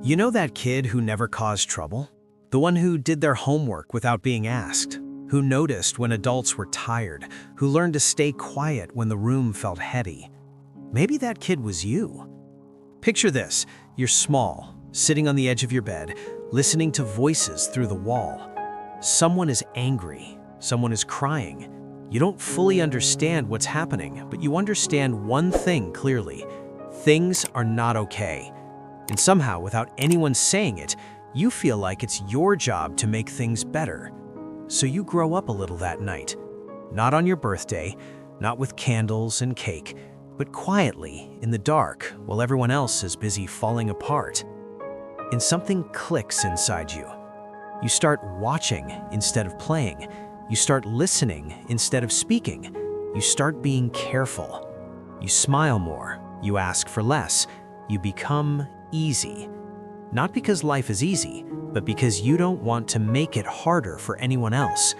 You know that kid who never caused trouble? The one who did their homework without being asked, who noticed when adults were tired, who learned to stay quiet when the room felt heady. Maybe that kid was you. Picture this, you're small, sitting on the edge of your bed, listening to voices through the wall. Someone is angry, someone is crying. You don't fully understand what's happening, but you understand one thing clearly. Things are not okay. And somehow, without anyone saying it, you feel like it's your job to make things better. So you grow up a little that night. Not on your birthday, not with candles and cake, but quietly, in the dark, while everyone else is busy falling apart. And something clicks inside you. You start watching instead of playing. You start listening instead of speaking. You start being careful. You smile more. You ask for less. You become easy. Not because life is easy, but because you don't want to make it harder for anyone else.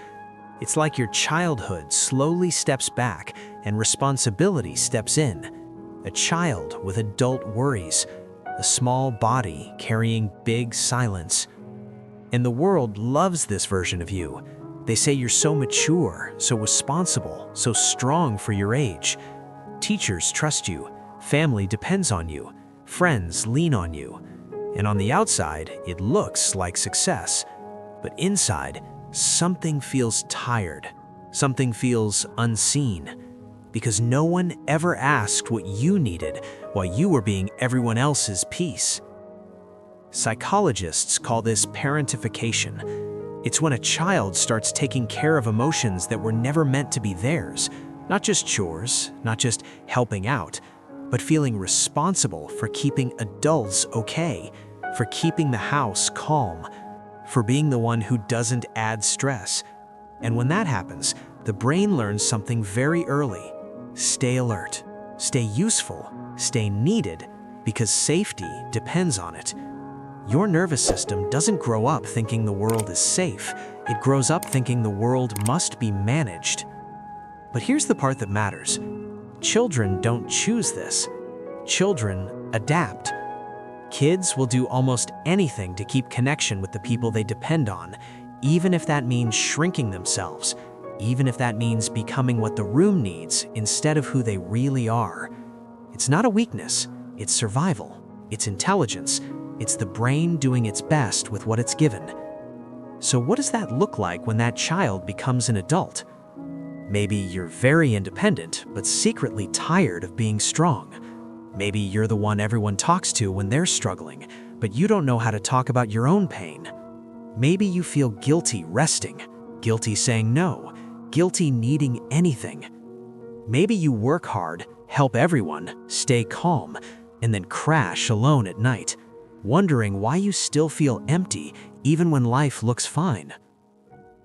It's like your childhood slowly steps back and responsibility steps in. A child with adult worries, a small body carrying big silence. And the world loves this version of you. They say you're so mature, so responsible, so strong for your age. Teachers trust you, family depends on you, friends lean on you. And on the outside, it looks like success. But inside, something feels tired. Something feels unseen. Because no one ever asked what you needed while you were being everyone else's piece. Psychologists call this parentification. It's when a child starts taking care of emotions that were never meant to be theirs. Not just chores, not just helping out, but feeling responsible for keeping adults okay, for keeping the house calm, for being the one who doesn't add stress. And when that happens, the brain learns something very early. Stay alert, stay useful, stay needed, because safety depends on it. Your nervous system doesn't grow up thinking the world is safe. It grows up thinking the world must be managed. But here's the part that matters. Children don't choose this. Children adapt. Kids will do almost anything to keep connection with the people they depend on, even if that means shrinking themselves, even if that means becoming what the room needs instead of who they really are. It's not a weakness, it's survival, it's intelligence, it's the brain doing its best with what it's given. So what does that look like when that child becomes an adult? Maybe you're very independent, but secretly tired of being strong. Maybe you're the one everyone talks to when they're struggling, but you don't know how to talk about your own pain. Maybe you feel guilty resting, guilty saying no, guilty needing anything. Maybe you work hard, help everyone, stay calm, and then crash alone at night, wondering why you still feel empty even when life looks fine.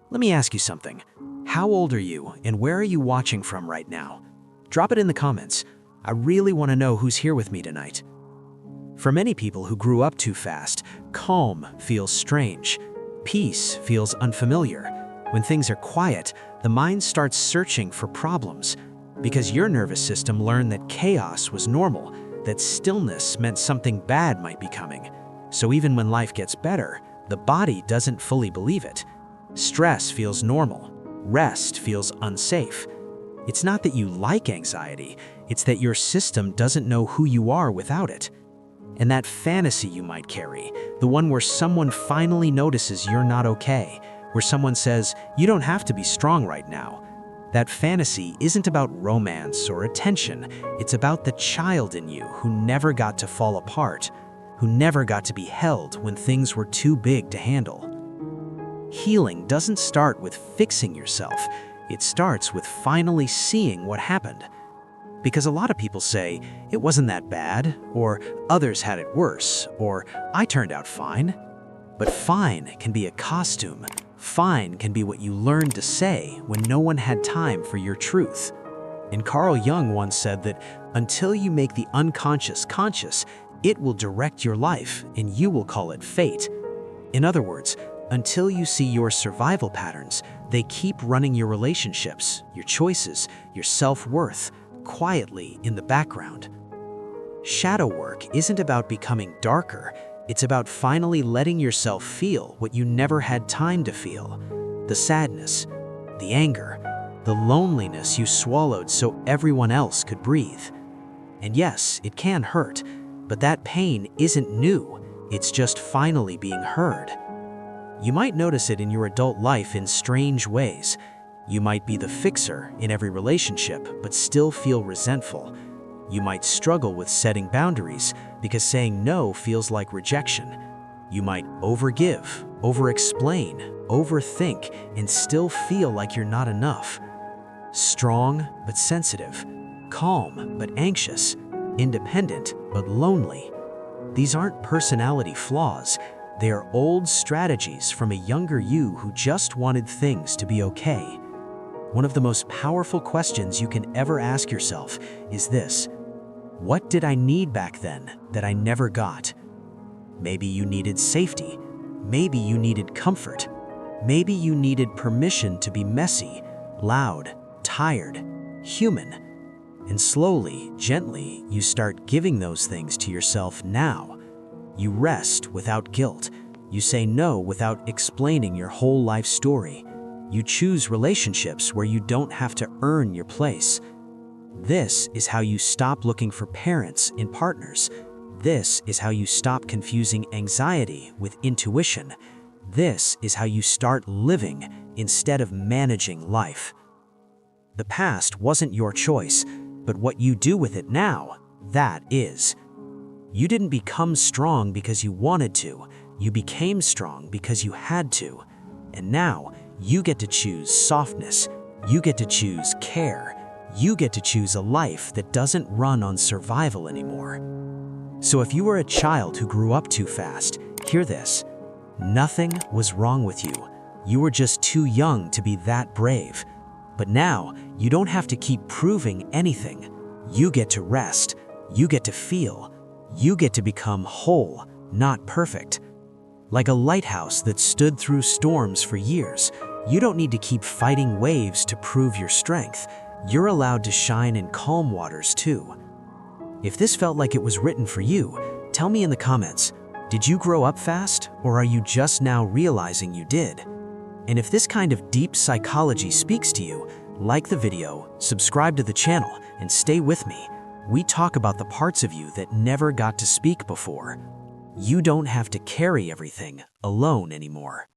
Let me ask you something. How old are you and where are you watching from right now? Drop it in the comments. I really want to know who's here with me tonight. For many people who grew up too fast, calm feels strange. Peace feels unfamiliar. When things are quiet, the mind starts searching for problems. Because your nervous system learned that chaos was normal, that stillness meant something bad might be coming. So even when life gets better, the body doesn't fully believe it. Stress feels normal. Rest feels unsafe. It's not that you like anxiety, it's that your system doesn't know who you are without it. And that fantasy you might carry, the one where someone finally notices you're not okay, where someone says, you don't have to be strong right now. That fantasy isn't about romance or attention, it's about the child in you who never got to fall apart, who never got to be held when things were too big to handle. Healing doesn't start with fixing yourself, it starts with finally seeing what happened. Because a lot of people say, it wasn't that bad, or others had it worse, or I turned out fine. But fine can be a costume. Fine can be what you learned to say when no one had time for your truth. And Carl Jung once said that until you make the unconscious conscious, it will direct your life and you will call it fate. In other words, until you see your survival patterns, they keep running your relationships, your choices, your self-worth, quietly in the background. Shadow work isn't about becoming darker, It's about finally letting yourself feel what you never had time to feel. The sadness, the anger, the loneliness you swallowed so everyone else could breathe. And yes, it can hurt, but that pain isn't new. It's just finally being heard. You might notice it in your adult life in strange ways. You might be the fixer in every relationship, but still feel resentful. You might struggle with setting boundaries because saying no feels like rejection. You might overgive, over-explain, overthink, and still feel like you're not enough. Strong but sensitive, calm but anxious, independent but lonely. These aren't personality flaws. They are old strategies from a younger you who just wanted things to be okay. One of the most powerful questions you can ever ask yourself is this: what did I need back then that I never got? Maybe you needed safety. Maybe you needed comfort. Maybe you needed permission to be messy, loud, tired, human. And slowly, gently, you start giving those things to yourself now. You rest without guilt. You say no without explaining your whole life story. You choose relationships where you don't have to earn your place. This is how you stop looking for parents in partners. This is how you stop confusing anxiety with intuition. This is how you start living instead of managing life. The past wasn't your choice, but what you do with it now, that is. You didn't become strong because you wanted to. You became strong because you had to. And now, you get to choose softness. You get to choose care. You get to choose a life that doesn't run on survival anymore. So if you were a child who grew up too fast, hear this. Nothing was wrong with you. You were just too young to be that brave. But now, you don't have to keep proving anything. You get to rest. You get to feel. You get to become whole, not perfect. Like a lighthouse that stood through storms for years, you don't need to keep fighting waves to prove your strength. You're allowed to shine in calm waters too. If this felt like it was written for you, tell me in the comments, did you grow up fast, or are you just now realizing you did? And if this kind of deep psychology speaks to you, like the video, subscribe to the channel, and stay with me. We talk about the parts of you that never got to speak before. You don't have to carry everything alone anymore.